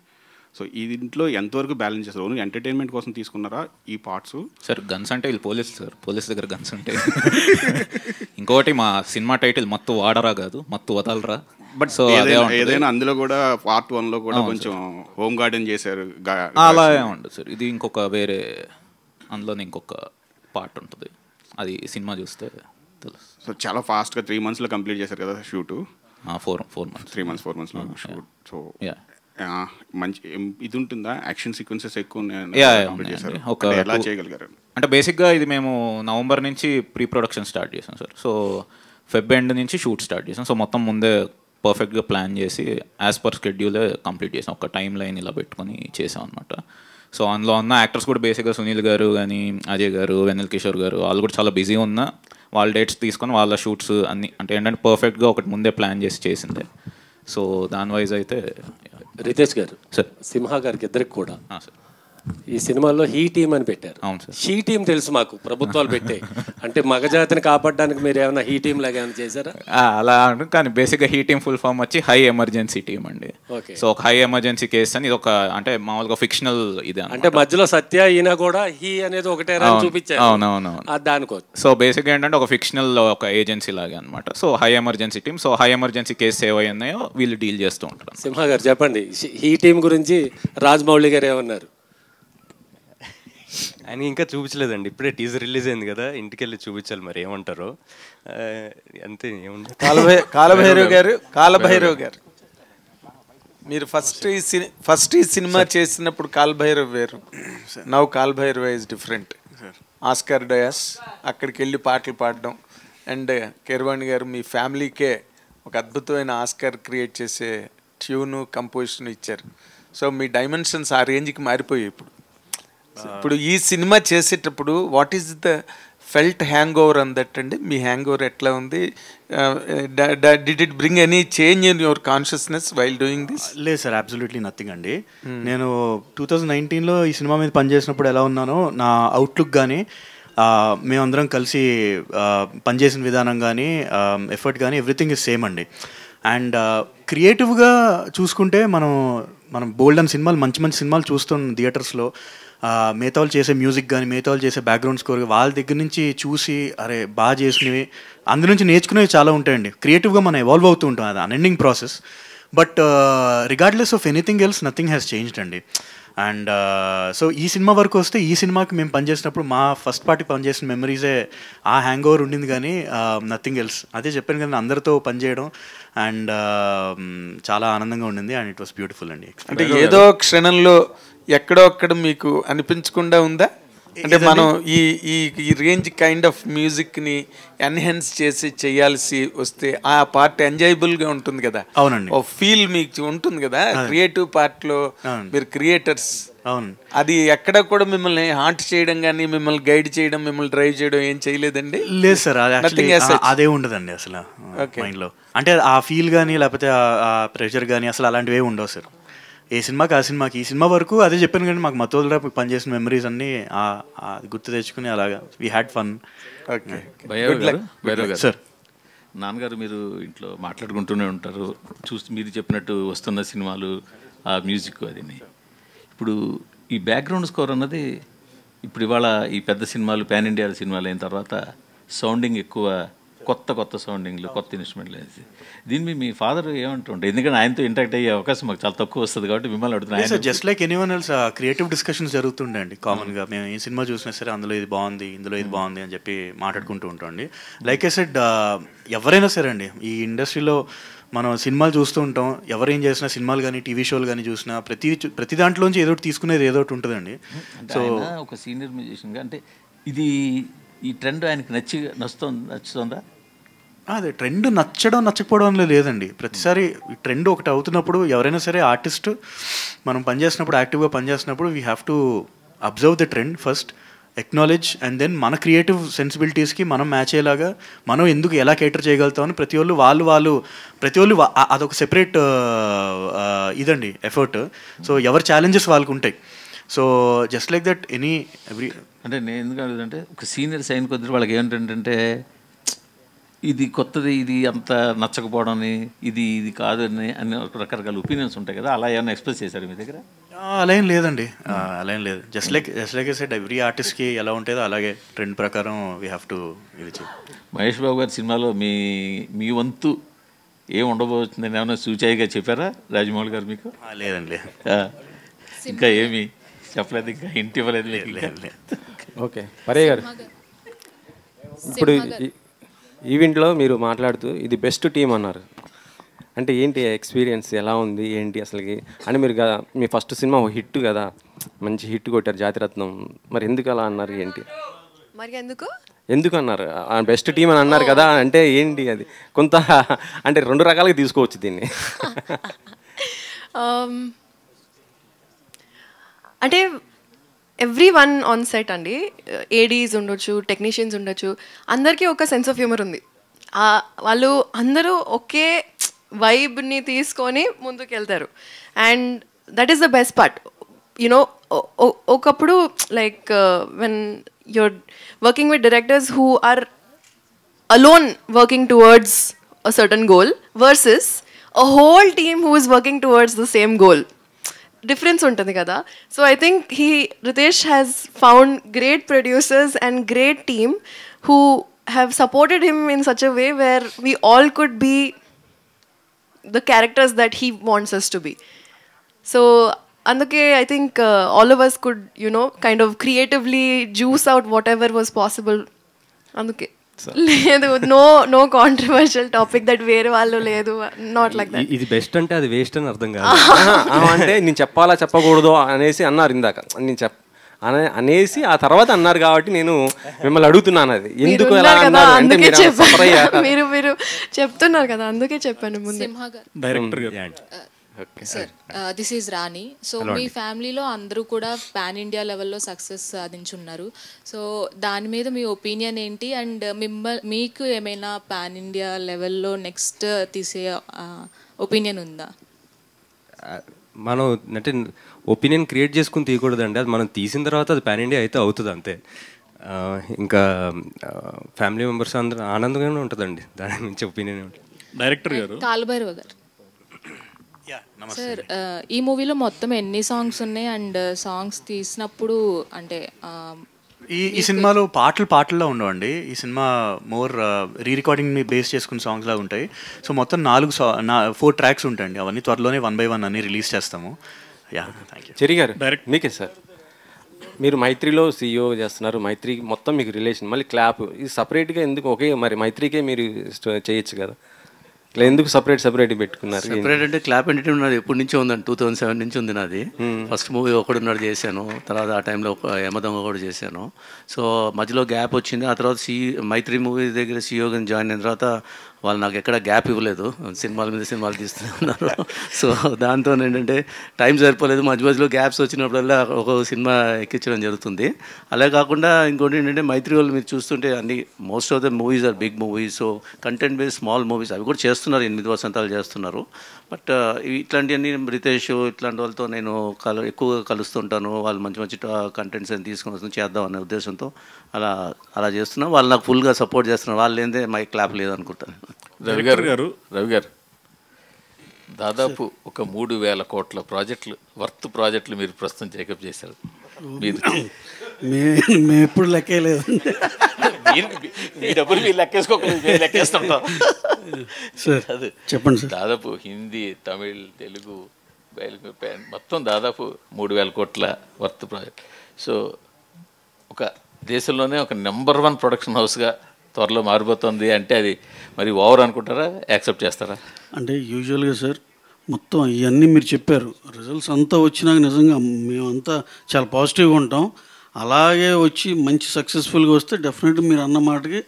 సో ఈ దీంట్లో ఎంతవరకు బ్యాలెన్స్ చేస్తారు? ఓన్లీ ఎంటర్టైన్మెంట్ కోసం తీసుకున్నారా ఈ పార్ట్స్? సార్ గన్స్ అంటే వీళ్ళు పోలీస్ సార్, పోలీస్ దగ్గర గన్స్ ఉంటాయి. ఇంకోటి మా సినిమా టైటిల్ మత్తు వాడరా కాదు, మత్తు వదలరా. బట్ సో ఏదైనా అందులో కూడా పార్ట్ 1లో కూడా కొంచెం హోమ్ గార్డెన్ చేశారు. అలా ఉండదు సార్, ఇది ఇంకొక వేరే, అందులోనే ఇంకొక పార్ట్ ఉంటుంది, అది సినిమా చూస్తే తెలుసు. సో చాలా ఫాస్ట్గా 3 monthsలో కంప్లీట్ చేశారు కదా షూటు? 4 months 3 months 4 monthsలో షూట్. సో మంచి ఇది ఉంటుందా, యాక్షన్ సీక్వెన్సెస్ ఎక్కువ చేశారు? ఎలా చేయగలిగారు? అంటే బేసిక్గా ఇది మేము నవంబర్ నుంచి ప్రీ ప్రొడక్షన్ స్టార్ట్ చేసాం సార్. సో ఫెబ్ ఎండ్ నుంచి షూట్ స్టార్ట్ చేసాం. సో మొత్తం ముందే పర్ఫెక్ట్గా ప్లాన్ చేసి యాజ్ పర్ షెడ్యూలే కంప్లీట్ చేసాం. ఒక టైం లైన్ ఇలా పెట్టుకొని చేసాం అనమాట. సో అందులో ఉన్న యాక్టర్స్ కూడా బేసిక్గా సునీల్ గారు కానీ, అజయ్ గారు, వెన్నెల్ కిషోర్ గారు, వాళ్ళు కూడా చాలా బిజీ ఉన్నా వాళ్ళ డేట్స్ తీసుకొని వాళ్ళ షూట్స్ అన్ని అంటే ఏంటంటే పర్ఫెక్ట్గా ఒకటి ముందే ప్లాన్ చేసి చేసిందే. సో దాని వైజ్ అయితే రితేష్ గారు, సార్ సింహ గారికి ఇద్దరికి కూడా సార్ ఈ సినిమాలో హీ టీమ్ అని పెట్టారు. అవును సార్. షీ టీమ్ తెలుసు మాకు, ప్రభుత్వాలు పెట్టే. అంటే మగజాతిని కాపాడడానికి మీరు ఏమైనా హీ టీమ్ లాగా ఏమైనా చేశారా? అలా కానీ బేసిక్గా హీ టీమ్ ఫుల్ ఫామ్ వచ్చి హై ఎమర్జెన్సీ టీమ్ అండి. సో ఒక హై ఎమర్జెన్సీ కేసు అని ఇది ఒక అంటే మామూలుగా ఫిక్షనల్ ఇది అంటే మధ్యలో సత్య ఈయన కూడా హీ అనేది ఒకటే చూపించారు. అవునవును. దానికోసం సో బేసిక్గా ఏంటంటే ఒక ఫిక్షనల్ ఒక ఏజెన్సీ లాగా అనమాట. So high emergency team. So high emergency case ఏవైనాయో వీళ్ళు డీల్ చేస్తూ ఉంటారు. సింహ గారు చెప్పండి, హీ టీమ్ గురించి రాజమౌళి గారు ఏమన్నారు? ఆయన ఇంకా చూపించలేదండి, ఇప్పుడే టీజర్ రిలీజ్ అయింది కదా, ఇంటికి వెళ్ళి చూపించాలి, మరి ఏమంటారో. అంతే, ఏముంది. కాలభైరవ్ గారు మీరు ఫస్ట్ ఈ సినిమా చేసినప్పుడు కాలభైరవ్ వేరు, now Kal Bhairav is different. Oscar dais అక్కడికి వెళ్ళి పాటలు పాడడం, అండ్ కీరవాణి గారు మీ ఫ్యామిలీకే ఒక అద్భుతమైన ఆస్కార్ క్రియేట్ చేసే ట్యూను కంపోజిషన్ ఇచ్చారు. సో మీ డైమెన్షన్స్ ఆ రేంజ్కి మారిపోయాయి. ఇప్పుడు ఈ సినిమా చేసేటప్పుడు what is the felt hang over అని దట్ అండి? మీ హ్యాంగ్ ఓవర్ ఎట్లా ఉంది? Did it bring any change in your consciousness while doing this? లేదు సార్, అబ్సల్యూట్లీ నథింగ్ అండి. నేను 2019లో ఈ సినిమా మీద పనిచేసినప్పుడు ఎలా ఉన్నానో నా అవుట్లుక్ కానీ మేమందరం కలిసి పనిచేసిన విధానం కానీ ఎఫర్ట్ కానీ ఎవ్రీథింగ్ ఇస్ సేమ్ అండి. అండ్ క్రియేటివ్గా చూసుకుంటే మనం బోల్డ్ అని సినిమాలు మంచి మంచి సినిమాలు చూస్తున్నాం థియేటర్స్లో. మిగతా వాళ్ళు చేసే మ్యూజిక్ కానీ, మిగతా వాళ్ళు చేసే బ్యాక్గ్రౌండ్ స్కోర్, వాళ్ళ దగ్గర నుంచి చూసి అరే బాగా చేసినవి, అందు నుంచి నేర్చుకునేవి చాలా ఉంటాయండి. క్రియేటివ్గా మనం ఎవాల్వ్ అవుతూ ఉంటాం, అది unending process. But regardless of anything else nothing has changed అండి. అండ్ సో ఈ సినిమా వరకు వస్తే ఈ సినిమాకి మేము పనిచేసినప్పుడు మా ఫస్ట్ పార్టీ పనిచేసిన మెమరీసే ఆ హ్యాంగ్ ఓవర్ ఉండింది, కానీ నథింగ్ ఎల్స్. అదే చెప్పాను కదా, అందరితో పనిచేయడం అండ్ చాలా ఆనందంగా ఉండింది. అండ్ ఇట్ వాస్ బ్యూటిఫుల్ అండి. అంటే ఏదో క్షణంలో ఎక్కడో అక్కడ మీకు అనిపించకుండా ఉందా? అంటే మనం ఈ రేంజ్ కైండ్ ఆఫ్ మ్యూజిక్ని ఎన్హాన్స్ చేసి చేయాల్సి వస్తే ఆ పార్ట్ ఎంజాయబుల్గా ఉంటుంది కదా. అవునండి. ఓ ఫీల్ మీకు ఉంటుంది కదా క్రియేటివ్ పార్ట్లో, మీరు క్రియేటర్స్. అవును. అది ఎక్కడ కూడా మిమ్మల్ని హాంట్ చేయడం కానీ, మిమ్మల్ని గైడ్ చేయడం, మిమ్మల్ని డ్రైవ్ చేయడం ఏం చేయలేదండి? లేదు సార్, అదే ఉండదండి అసలు మైండ్లో. అంటే ఆ ఫీల్ కానీ లేకపోతే ఆ ప్రెషర్ కానీ అసలు అలాంటివి ఉండవు సార్. ఏ సినిమాకి ఆ సినిమాకి, ఈ సినిమా వరకు అదే చెప్పాను కానీ మాకు మతోదరా పనిచేసిన మెమరీస్ అన్నీ గుర్తు తెచ్చుకుని అలాగా we had fun. Okay. Bhairav గారు సార్, నాన్నగారు మీరు ఇంట్లో మాట్లాడుకుంటూనే ఉంటారు, మీరు చెప్పినట్టు వస్తున్న సినిమాలు, ఆ మ్యూజిక్ అది. ఇప్పుడు ఈ బ్యాక్గ్రౌండ్ స్కోర్ అన్నది ఇప్పుడు ఇవాళ ఈ పెద్ద సినిమాలు పాన్ ఇండియా సినిమాలు అయిన తర్వాత సౌండింగ్ ఎక్కువ, కొత్త సౌండింగ్లు, కొత్త ఇన్స్ట్రుమెంట్లు వేసి దీన్ని మీ ఫాదర్ ఏమంటుంటారు? ఎందుకంటే ఆయనతో ఇంటరాక్ట్ అయ్యే అవకాశం మాకు చాలా తక్కువ వస్తుంది కాబట్టి మిమ్మల్ని అడుగుతున్నాను. Just like anyone else creative discussions జరుగుతుండే అండి కామన్గా. మేము ఏ సినిమా చూసినా సరే అందులో ఇది బాగుంది, ఇందులో ఇది బాగుంది అని చెప్పి మాట్లాడుకుంటూ ఉంటామండి. లైక్ ఐ సెడ్, ఎవరైనా సరే అండి ఈ ఇండస్ట్రీలో మనం సినిమాలు చూస్తూ ఉంటాం, ఎవరేం చేసినా సినిమాలు కానీ టీవీ షోలు కానీ చూసినా ప్రతి దాంట్లోంచి ఏదో ఒకటి తీసుకునేది ఏదో ఒకటి ఉంటుందండి. సో ఒక సీనియర్ మ్యూజిషియన్గా అంటే ఇది ఈ ట్రెండ్ ఆయనకి నచ్చుతుందా? అదే ట్రెండ్ నచ్చకపోవడం లేదండి. ప్రతిసారి ఈ ట్రెండ్ ఒకటి అవుతున్నప్పుడు ఎవరైనా సరే ఆర్టిస్ట్ మనం పనిచేసినప్పుడు, యాక్టివ్గా పనిచేస్తున్నప్పుడు we have to observe the trend first, acknowledge, and then మన క్రియేటివ్ సెన్సిబిలిటీస్కి మనం మ్యాచ్ అయ్యేలాగా మనం ఎందుకు ఎలా కేటర్ చేయగలుగుతామని ప్రతి వాళ్ళు అదొక సెపరేట్ ఇదండి ఎఫర్ట్. సో ఎవరి ఛాలెంజెస్ వాళ్ళకు ఉంటాయి. So just like that every అంటే నేను ఎందుకు అడుగుతుంటే ఒక సీనియర్స్ అయిన కొద్ది వాళ్ళకి ఏమిటంటే ఇది కొత్తది, ఇది అంత నచ్చకపోవడం, ఇది ఇది కాదు అని రకరకాల ఒపీనియన్స్ ఉంటాయి కదా, అలా ఏమైనా ఎక్స్ప్రెస్ చేశారు మీ దగ్గర? అలా ఏం లేదండి, అలా ఏం లేదు. Just like I said, every ఆర్టిస్ట్కి ఎలా ఉంటుందో అలాగే ట్రెండ్ ప్రకారం వీ హ్యావ్ టు ఇది చేయాలి. మహేష్ బాబు గారి సినిమాలో మీ వంతు ఏం ఉండబోతుందని ఏమైనా సూచాయిగా చెప్పారా రాజమౌళి గారు మీకు? లేదండి, లేదు. ఇంకా ఏమి చెప్పలేదు, ఇంకా ఇంటి ఇవ్వలేదు? లేదు. ఓకే, పరే గారు, ఇప్పుడు ఈవెంట్లో మీరు మాట్లాడుతూ ఇది బెస్ట్ టీం అన్నారు. అంటే ఏంటి ఎక్స్పీరియన్స్, ఎలా ఉంది ఏంటి అసలుకి? అంటే మీరు మీ ఫస్ట్ సినిమా హిట్ కదా, మంచి హిట్ కొట్టారు జాతిరత్నం, మరి ఎందుకు అలా అన్నారు ఏంటి? మరి ఎందుకు అన్నారు బెస్ట్ టీం అని అన్నారు కదా, అంటే ఏంటి అది? కొంత అంటే రెండు రకాలుగా తీసుకోవచ్చు దీన్ని. అంటే ఎవ్రీ వన్ ఆన్ సెట్ అండి, ఏడీస్ ఉండొచ్చు, టెక్నీషియన్స్ ఉండొచ్చు, అందరికీ ఒక సెన్స్ ఆఫ్ హ్యూమర్ ఉంది. వాళ్ళు అందరూ ఒకే వైబ్ని తీసుకొని ముందుకు వెళ్తారు. And that is the best part. You know, ఒకప్పుడు like when you're working with directors who are alone working towards a certain goal versus a whole team who is working towards the same goal. Difference untadi kada. So I think Ritesh has found great producers and great team who have supported him in such a way where we all could be the characters that he wants us to be. So అందుకే I think all of us could, you know, kind of creatively juice out whatever was possible. అందుకే లేదు, no controversial topic that వేరే వాళ్ళు లేదు, not like that. ఇది best అంటే అది waste అని అర్థం కాదు. అంటే నేను చెప్పాలా చెప్పకూడదు అనేసి అన్నారు ఇందాక, నేను అనేసి ఆ తర్వాత అన్నారు కాబట్టి నేను మిమ్మల్ని అడుగుతున్నాను, అది ఎందుకు ఎలా అన్నారు అంటే మీరు చెప్తున్నారు కదా, అందుకే చెప్పాను ముందు. Director sir, this is Rani. So మీ ఫ్యామిలీలో అందరూ కూడా పాన్ ఇండియా లెవెల్లో సక్సెస్ సాధించున్నారు. సో దాని మీద మీ ఒపీనియన్ ఏంటి? అండ్ మీకు ఏమైనా పాన్ ఇండియా లెవెల్లో నెక్స్ట్ తీసే ఒపీనియన్ ఉందా? మనం అంటే ఒపీనియన్ క్రియేట్ చేసుకుని తీయకూడదండి, అది మనం తీసిన తర్వాత అది పాన్ ఇండియా అయితే అవుతుంది అంతే. ఇంకా ఫ్యామిలీ మెంబర్స్ అందరూ ఆనందంగానే ఉంటుందండి, దాని నుంచి ఒపీనియన్ ఉంటుంది. డైరెక్టర్ గారు కాలభైరవ గారు సార్, ఈ మూవీలో మొత్తం ఎన్ని సాంగ్స్ ఉన్నాయి? అండ్ సాంగ్స్ తీసినప్పుడు అంటే ఈ సినిమాలో పాటల్లో ఉండవండి. ఈ సినిమా మోర్ రీ రికార్డింగ్ని బేస్ చేసుకున్న సాంగ్స్ లాగా ఉంటాయి. సో మొత్తం 4 ట్రాక్స్ ఉంటాయండి. అవన్నీ త్వరలోనే 1 by 1 అన్ని రిలీజ్ చేస్తాము. Yeah, thank you. చెరి గారు, డైరెక్ట్ మీకే సార్. మీరు మైత్రిలో CEO చేస్తున్నారు, మైత్రి మొత్తం మీకు రిలేషన్, మళ్ళీ క్లాప్ ఇది సపరేట్గా ఎందుకు? ఓకే, మరి మైత్రికే మీరు చేయొచ్చు కదా, ఇట్లా ఎందుకు సపరేట్ పెట్టుకున్నారు? సపరేట్ అంటే క్లాప్ ఎంటర్టైన్మెంట్ ఉన్నది ఎప్పటి నుంచో ఉందండి, 2007 నుంచి ఉంది నాది. ఫస్ట్ మూవీ ఒకడున్నాడు చేశాను, తర్వాత ఆ టైంలో యమదొంగ కూడా చేశాను. సో మధ్యలో గ్యాప్ వచ్చింది. ఆ తర్వాత మైత్రి మూవీ దగ్గర CEO జాయిన్ అయిన తర్వాత వాళ్ళు నాకు ఎక్కడ గ్యాప్ ఇవ్వలేదు, సినిమాల మీద సినిమాలు తీస్తూనే ఉన్నారు. సో దాంతో ఏంటంటే టైం సరిపోలేదు, మధ్యలో గ్యాప్స్ వచ్చినప్పుడల్లా ఒక్కొక్క సినిమా ఎక్కించడం జరుగుతుంది. అలా కాకుండా ఇంకోటి ఏంటంటే మైత్రి వాళ్ళు మీరు చూస్తుంటే అన్ని most of the movies are big movies. So content based small movies అవి కూడా చేస్తున్నారు, 8 వసంతాలు చేస్తున్నారు. బట్ ఇట్లాంటివన్నీ రితేష్ ఇట్లాంటి వాళ్ళతో నేను ఎక్కువగా కలుస్తుంటాను. వాళ్ళు మంచి కంటెంట్స్ అని తీసుకొని వస్తుంది చేద్దాం అనే ఉద్దేశంతో అలా చేస్తున్నా. వాళ్ళు నాకు ఫుల్గా సపోర్ట్ చేస్తున్నారు. వాళ్ళు ఏందే మై క్లాప్ లేదనుకుంటాను. రవి గారు దాదాపు ఒక 3,000 కోట్ల ప్రాజెక్టులు మీరు ప్రస్తుతం టేకప్ చేశారు. మేము ఎప్పుడు లెక్కలేదు, మీ డబ్బులు మీరు లెక్కేస్తుంటాం సార్. అది చెప్పండి సార్. దాదాపు హిందీ, తమిళ్, తెలుగు, మొత్తం దాదాపు 3,000 కోట్ల వర్త్ ప్రాజెక్ట్. సో ఒక దేశంలోనే ఒక నెంబర్ 1 ప్రొడక్షన్ హౌస్గా త్వరలో మారిపోతుంది అంటే అది మరి ఓవర్ అనుకుంటారా, యాక్సెప్ట్ చేస్తారా? అంటే యూజువల్గా సార్ మొత్తం ఇవన్నీ మీరు చెప్పారు, రిజల్ట్స్ అంతా వచ్చినాక నిజంగా మేమంతా చాలా పాజిటివ్గా ఉంటాం. అలాగే వచ్చి మంచి సక్సెస్ఫుల్గా వస్తే డెఫినెట్గా మీరు అన్న మాటకి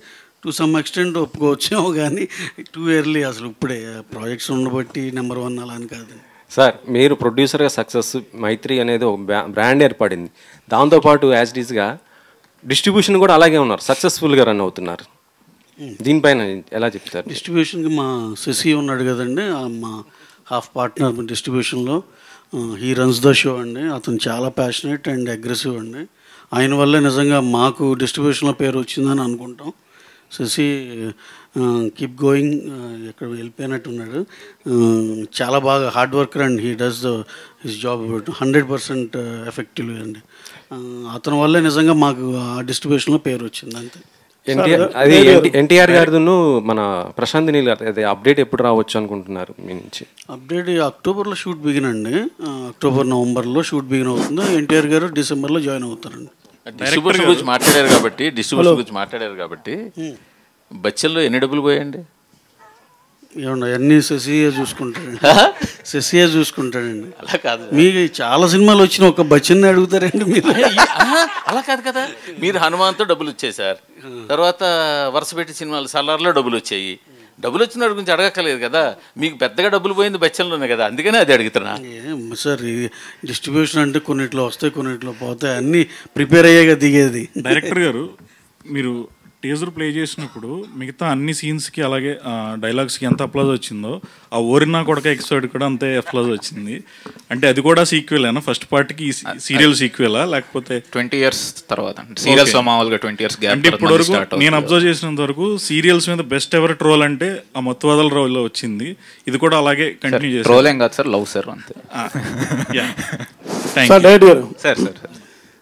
టు సమ్ ఎక్స్టెంట్ ఒప్పుకోవచ్చేమో, కానీ టూ ఎర్లీ అసలు ఇప్పుడే ప్రాజెక్ట్స్ ఉండబట్టి నెంబర్ 1 అలా అని కాదు సార్. మీరు ప్రొడ్యూసర్గా సక్సెస్ మైత్రి అనేది ఒక బ్రాండ్ ఏర్పడింది, దాంతోపాటు యాజ్ డీస్గా డిస్ట్రిబ్యూషన్ కూడా అలాగే ఉన్నారు, సక్సెస్ఫుల్గా రన్ అవుతున్నారు. దీనిపైన ఎలా చెప్తారు? డిస్ట్రిబ్యూషన్కి మా శశి ఉన్నాడు కదండి, మా హాఫ్ పార్ట్నర్ డిస్ట్రిబ్యూషన్లో. హీ రన్స్ ద షో అండి. అతను చాలా ప్యాషనేట్ అండ్ అగ్రెసివ్ అండి. ఆయన వల్లే నిజంగా మాకు డిస్ట్రిబ్యూషన్లో పేరు వచ్చిందని అనుకుంటాం. శశి కీప్ గోయింగ్, ఎక్కడ వెళ్ళిపోయినట్టున్నాడు. చాలా బాగా hard worker and he does his job 100% ఎఫెక్టివ్గా అండి. అతని వల్లే నిజంగా మాకు ఆ డిస్ట్రిబ్యూషన్లో పేరు వచ్చింది అంతే. ఎన్టీఆర్ గారిను మన ప్రశాంత్ నీల్ గారు అదే అప్డేట్ ఎప్పుడు రావచ్చు అనుకుంటున్నారు మీ నుంచి? అప్డేట్ అక్టోబర్లో షూట్ బిగిన్ అండి. అక్టోబర్ నవంబర్లో షూట్ బిగిన్ అవుతుంది. ఎన్టీఆర్ గారు డిసెంబర్లో జాయిన్ అవుతారండి. డిస్ట్రిబ్యూషన్ గురించి మాట్లాడారు కాబట్టి బచ్చల్లో ఎన్ని డబ్బులు పోయండి? ఏమన్నా అన్నీ శశియే చూసుకుంటాడండి. శశియే చూసుకుంటాడండి. అలా కాదు, మీకు చాలా సినిమాలు వచ్చిన ఒక బచ్చన్ని అడుగుతారండి మీరు. అలా కాదు కదా, మీరు హనుమాన్తో డబ్బులు వచ్చేసారు, తర్వాత వరుస పెట్టి సినిమాలు సలార్లో డబ్బులు వచ్చాయి. డబ్బులు వచ్చిన గురించి అడగక్కలేదు కదా, మీకు పెద్దగా డబ్బులు పోయింది బచ్చల్లోనే కదా, అందుకనే అది అడుగుతున్నా. సార్ ఈ డిస్ట్రిబ్యూషన్ అంటే కొన్నిట్లో వస్తాయి కొన్నిట్లో పోతాయి, అన్నీ ప్రిపేర్ అయ్యాక దిగేది. డైరెక్టర్ గారు మీరు టీజర్ ప్లే చేసినప్పుడు మిగతా అన్ని సీన్స్కి అలాగే డైలాగ్స్కి ఎంత అప్లాజ్ వచ్చిందో ఆ ఓరినా కొడక ఎపిసోడ్ కూడా అంతే అప్లాజ్ వచ్చింది. అంటే అది కూడా సీక్వెల్ ఫస్ట్ పార్ట్కి సీరియల్ సీక్వెలా లేకపోతే 20 years తర్వాత సీరియల్స్ మామూలుగా 20 years గ్యాప్? అంటే ఇప్పటి వరకు నేను అబ్జర్వ్ చేసినంత వరకు సీరియల్స్ మీద బెస్ట్ ఎవర్ ట్రోల్ అంటే ఆ మత్తువదల రోల్ వచ్చింది. ఇది కూడా అలాగే కంటిన్యూ చేస్తారు. ట్రోల్ ఏం కాదు సార్, లవ్ సార్ అంతే. సార్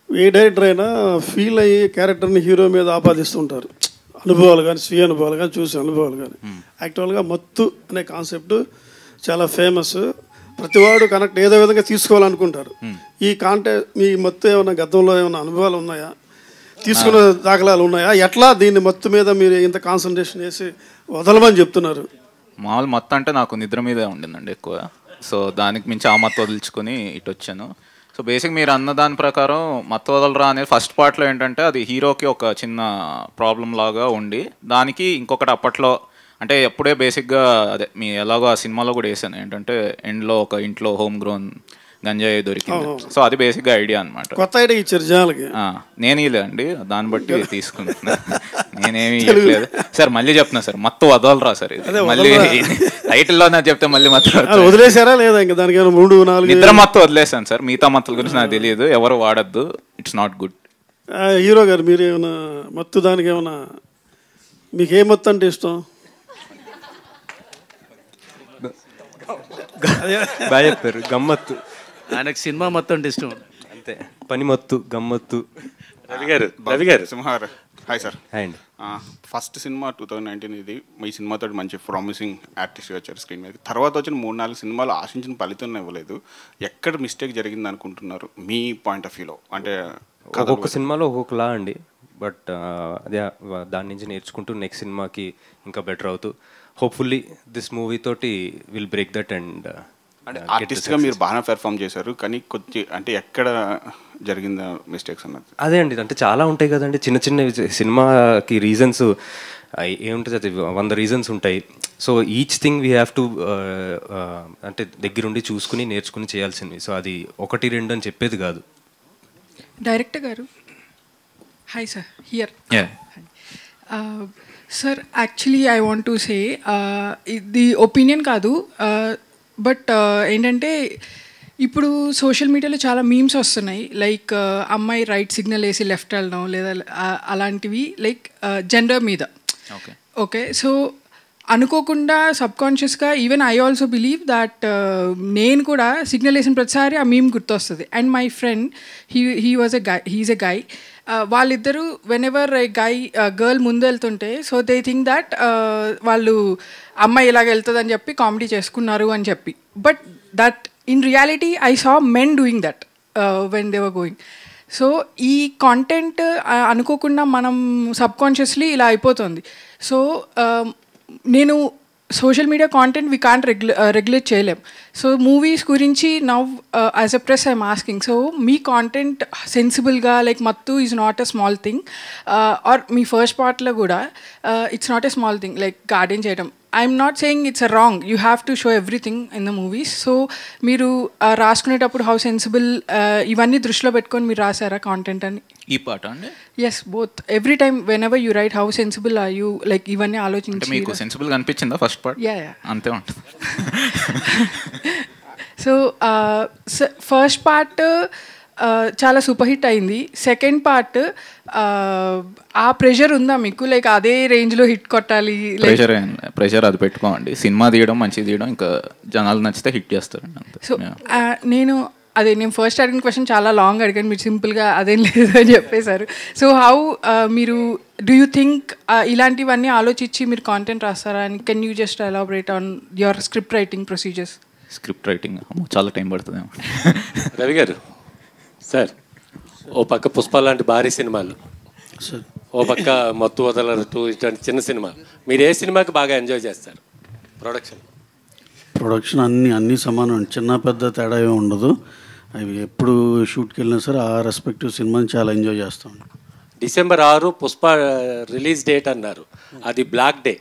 ఏ డైరెక్టర్ అయినా ఫీల్ అయ్యి క్యారెక్టర్ని హీరో మీద ఆపాదిస్తుంటారు. అనుభవాలు కానీ స్వీయ అనుభవాలు కానీ చూసే అనుభవాలు కానీ. యాక్చువల్గా మత్తు అనే కాన్సెప్ట్ చాలా ఫేమస్. ప్రతివాడు కనెక్ట్ ఏదో విధంగా తీసుకోవాలనుకుంటారు. ఈ మీ మత్తు ఏమైనా గతంలో ఏమైనా అనుభవాలు ఉన్నాయా, తీసుకున్న దాఖలాలు ఉన్నాయా? ఎట్లా దీన్ని మత్తు మీద మీరు ఇంత కాన్సన్ట్రేషన్ చేసి వదలమని చెప్తున్నారు? మామూలు మత్తు అంటే నాకు నిద్ర మీదే ఉండిందండి ఎక్కువ. సో దానికి మించి ఆ మత్తు వదిలించుకొని ఇటు వచ్చాను. సో బేసిక్ మీరు అన్న దాని ప్రకారం మత్తు వదలరా అనేది ఫస్ట్ పార్ట్లో ఏంటంటే అది హీరోకి ఒక చిన్న ప్రాబ్లం లాగా ఉండి, దానికి ఇంకొకటి అప్పట్లో అంటే ఎప్పుడే బేసిక్గా అదే మీ ఎలాగో ఆ సినిమాలో కూడా వేసాను ఏంటంటే ఎండ్లో ఒక ఇంట్లో హోమ్ గ్రోన్ గంజాయి దొరికింది. సో అది బేసిక్గా ఐడియా అనమాట. కొత్త ఐడియా ఇచ్చారు జనాలకి. నేను ఇలేండి, దాన్ని బట్టి తీసుకుంటున్నా. నేనేమి ఇవ్వలేదు సార్. మళ్ళీ చెప్తున్నా సార్, మత్తు వదలరా సార్. ఇది మళ్ళీ టైటిల్లోనే చెప్తే మళ్ళీ మత్తు వదిలేసారా లేదా? ఇంకా దానికి 3-4 నిద్ర మత్తు వదిలేసాను సార్. మిగతా మత్తుల గురించి నాకు తెలియదు, ఎవరు వాడద్దు, ఇట్స్ నాట్ గుడ్. హీరో గారు మీరు ఏమైనా మత్తు దానికి ఏమైనా మీకు ఏ మత్తు అంటే ఇష్టం? బాగా చెప్పారు. గమ్మత్తు. ఆయనకు సినిమా మొత్తం అంటే ఇష్టం అంతే. పని మత్తు, గమ్మత్తు. రవి గారు సింహార్. Hi sir. హాయ్ అండి. ఫస్ట్ సినిమా 2019 ఇది. ఈ సినిమాతో మంచి ప్రామిసింగ్ ఆర్టిస్ట్గా వచ్చారు స్క్రీన్ మీద. తర్వాత వచ్చిన 3-4 సినిమాలు ఆశించిన ఫలితం ఇవ్వలేదు. ఎక్కడ మిస్టేక్ జరిగింది అనుకుంటున్నారు మీ పాయింట్ ఆఫ్ వ్యూలో? అంటే ఒక్కొక్క సినిమాలో ఒక్కొక్కలా అండి. బట్ అదే దాని నుంచి నేర్చుకుంటూ నెక్స్ట్ సినిమాకి ఇంకా బెటర్ అవుతూ హోప్ఫుల్లీ దిస్ మూవీ తోటి విల్ బ్రేక్ దట్. అండ్ అంటే ఆర్టిస్ట్గా మీరు బాగా పెర్ఫామ్ చేశారు, కానీ కొంచెం అంటే ఎక్కడ జరిగిందా మిస్టేక్స్ అన్నది? అదే అండి, అంటే చాలా ఉంటాయి కదండి చిన్న చిన్న సినిమాకి రీజన్స్. ఏముంటుంది అది 100 రీజన్స్ ఉంటాయి. So each thing we have to అంటే దగ్గరుండి చూసుకుని నేర్చుకుని చేయాల్సింది. సో అది 1-2 అని చెప్పేది కాదు. డైరెక్టర్ గారు hi sir. Here sir, actually I want to say ఇది ఒపీనియన్ కాదు, బట్ ఏంటంటే ఇప్పుడు సోషల్ మీడియాలో చాలా మీమ్స్ వస్తున్నాయి. లైక్ అమ్మాయి రైట్ సిగ్నల్ వేసి లెఫ్ట్ వెళ్ళడం లేదా అలాంటివి, లైక్ జెండర్ మీద. ఓకే, సో అనుకోకుండా సబ్కాన్షియస్గా even I also believe that నేను కూడా సిగ్నల్ వేసిన ప్రతిసారి ఆ మీమ్ గుర్తొస్తుంది. And my friend he's a guy. వాళ్ళిద్దరూ వెన్ ఎవర్ గర్ల్ ముందు వెళ్తుంటే సో దే థింక్ దట్ వాళ్ళు అమ్మాయి ఇలాగ వెళ్తుందని చెప్పి కామెడీ చేసుకున్నారు అని చెప్పి. But that in reality I saw men doing that when they were going. So ఈ కాంటెంట్ అనుకోకుండా మనం సబ్కాన్షియస్లీ ఇలా అయిపోతుంది. సో నేను social media content we can't regulate చేయలేం. సో మూవీస్ గురించి now as a press I'm asking, so మీ content సెన్సిబుల్గా like Mathu is not a small thing, or మీ ఫస్ట్ పార్ట్లో కూడా it's not a small thing like garden చేయడం. I'm not saying it's a wrong, you have to show everything in the movies. So మీరు రాసుకునేటప్పుడు how sensible ఇవన్నీ దృష్టిలో పెట్టుకొని మీరు రాసారా content అని? ఈ పాట అండి? Yes, both. Every time whenever you write how sensible are you, like ఇవన్నీ ఆలోచించి. మీకు సెన్సిబుల్గా అనిపించిందా ఫస్ట్ పార్ట్? యా అంతే ఉంటుంది. సో ఫస్ట్ పార్ట్ చాలా సూపర్ హిట్ అయింది. సెకండ్ పార్ట్ ఆ ప్రెషర్ ఉందా మీకు? లైక్ అదే రేంజ్లో హిట్ కొట్టాలి? ప్రెషర్ అది పెట్టుకోండి. సినిమా తీయడం మంచిగా తీయడం, ఇంకా జనాలు నచ్చితే హిట్ చేస్తారండి అంతే. సో నేను ఫస్ట్ అడిగిన క్వశ్చన్ చాలా లాంగ్ అడిగాను, మీరు సింపుల్గా అదేం లేదు అని చెప్పేశారు. సో హౌ మీరు డూ యూ థింక్ ఇలాంటివన్నీ ఆలోచించి మీరు కాంటెంట్ రాస్తారా? అని can you just elaborate on your script writing procedures? Script writing చాలా టైం పడుతుంది. రవి గారు సార్, ఓ పక్క పుష్ప లాంటి భారీ సినిమాలు, ఓ పక్క మత్తు వదలరు 2 ఇట్లాంటి చిన్న సినిమాలు, మీరు ఏ సినిమాకి బాగా ఎంజాయ్ చేస్తారు? ప్రొడక్షన్ అన్నీ సమానం, చిన్న పెద్ద తేడా ఏమి ఉండదు. అవి ఎప్పుడు షూట్కి వెళ్ళినా సరే ఆ రెస్పెక్టివ్ సినిమాని చాలా ఎంజాయ్ చేస్తాం. December 6 పుష్ప రిలీజ్ డేట్ అన్నారు, అది బ్లాక్ డే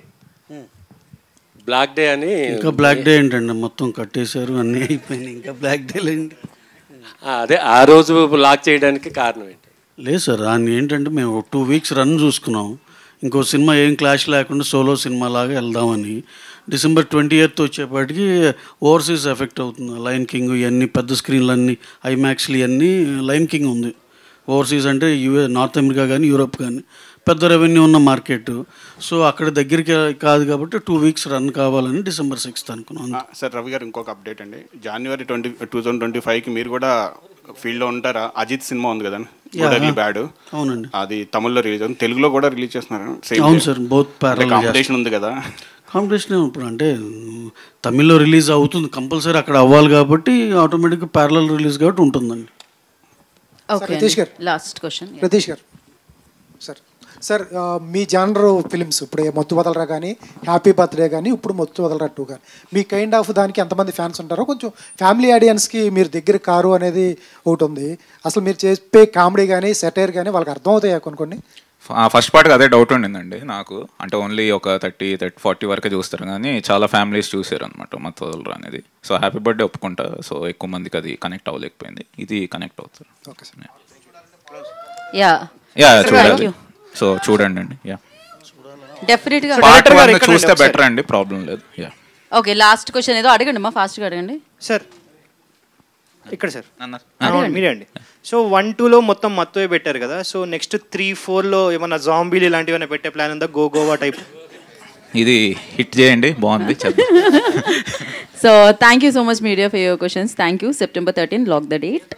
అని. ఇంకా బ్లాక్ డే ఏంటండి, మొత్తం కట్టేశారు, అన్నీ అయిపోయినాయి, ఇంకా బ్లాక్ డే లేండి. అదే ఆ రోజు లాక్ చేయడానికి కారణం ఏంటి? లేదు సార్, దాన్ని ఏంటంటే మేము 2 weeks రన్ చూసుకున్నాం. ఇంకో సినిమా ఏం క్లాష్ లేకుండా సోలో సినిమా లాగా వెళ్దామని. December 20th వచ్చేపాటికి ఓవర్సీస్ ఎఫెక్ట్ అవుతుంది. లయన్ కింగ్ ఇవన్నీ పెద్ద స్క్రీన్లు అన్నీ, ఐమాక్స్లు ఇవన్నీ లయన్ కింగ్ ఉంది. ఓవర్సీస్ అంటే నార్త్ అమెరికా కానీ యూరోప్ కానీ పెద్ద రెవెన్యూ ఉన్న మార్కెట్. సో అక్కడ దగ్గరికి కాదు కాబట్టి 2 weeks రన్ కావాలని December 6th అనుకున్నాం. సార్ రవి గారు ఇంకొక అప్డేట్ అండి, January 2025కి మీరు కూడా ఫీల్డ్లో ఉంటారా? అజిత్ సినిమా ఉంది కదా, బ్యాడ్. అవునండి, అది తమిళ్లో రిలీజ్ అవుతుంది, తెలుగులో కూడా రిలీజ్ చేస్తున్నారు. అవును సార్, బోత్ కాంపిటీషన్ ఉంది కదా. కాంపిటీషన్ ఇప్పుడు అంటే తమిళ్లో రిలీజ్ అవుతుంది కంపల్సరీ, అక్కడ అవ్వాలి కాబట్టి ఆటోమేటిక్గా ప్యారలల్ రిలీజ్ కాబట్టి ఉంటుందండి. రతీష్ గారు, లాస్ట్ క్వశ్చన్. రతీష్ గారు సార్, మీ జానర్ ఫిలిమ్స్ ఇప్పుడు మొత్తు వదలరా కానీ, హ్యాపీ బర్త్డే కానీ, ఇప్పుడు మొత్తు వదలరా 2 కానీ, మీ కైండ్ ఆఫ్ దానికి ఎంతమంది ఫ్యాన్స్ ఉంటారో కొంచెం ఫ్యామిలీ ఆడియన్స్కి మీరు దగ్గర కారు అనేది ఒకటి ఉంది. అసలు మీరు చెప్పే కామెడీ కానీ సెటైర్ కానీ వాళ్ళకి అర్థం అవుతాయా కొన్ని? ఫస్ట్ పార్ట్కి అదే డౌట్ ఉండిందండి నాకు. అంటే ఓన్లీ ఒక 30-40 వరకే చూస్తారు, కానీ చాలా ఫ్యామిలీస్ చూసారు అనమాట మొత్తం వదలరా అనేది. సో హ్యాపీ బర్త్డే ఒప్పుకుంటా, సో ఎక్కువ మందికి అది కనెక్ట్ అవ్వలేకపోయింది, ఇది కనెక్ట్ అవుతారు. ఓకే సార్, చూడాలి. సో చూడండి అండి, డెఫినెట్గా చూస్తే బెటర్ అండి, ప్రాబ్లం లేదు. ఓకే, లాస్ట్ క్వశ్చన్ ఏదో అడగండి మా, ఫాస్ట్గా అడగండి సార్. ఇక్కడ సార్ మీరే అండి. సో 1-2లో మొత్తం మత్తువే పెట్టారు కదా, సో నెక్స్ట్ 3-4లో ఏమన్నా జాంబీలు ఇలాంటివి ఏమైనా పెట్టే ప్లాన్ ఉందా? గోవా టైప్ ఇది హిట్ చేయండి, బాగుంది. So thank you so much media for your questions. Thank you. September 13, lock the date.